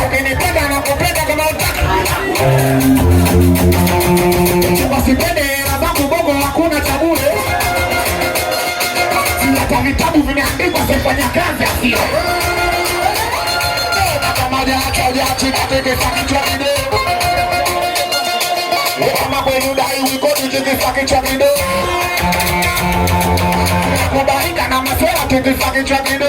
ukinipenda na kupenda kama utaki. Wasipende hela zangu bongo hakuna cha bure. Hata vitabu vimeandikwa sifanya kazi asio. Kama jacha chika tikisa kichwa kidogo. Kama kwenu dai wiko tikisa kichwa kidogo. Kubarika na maswala tikisa kichwa kidogo.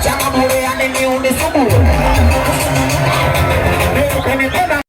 Chama mulher, nem me une, subu.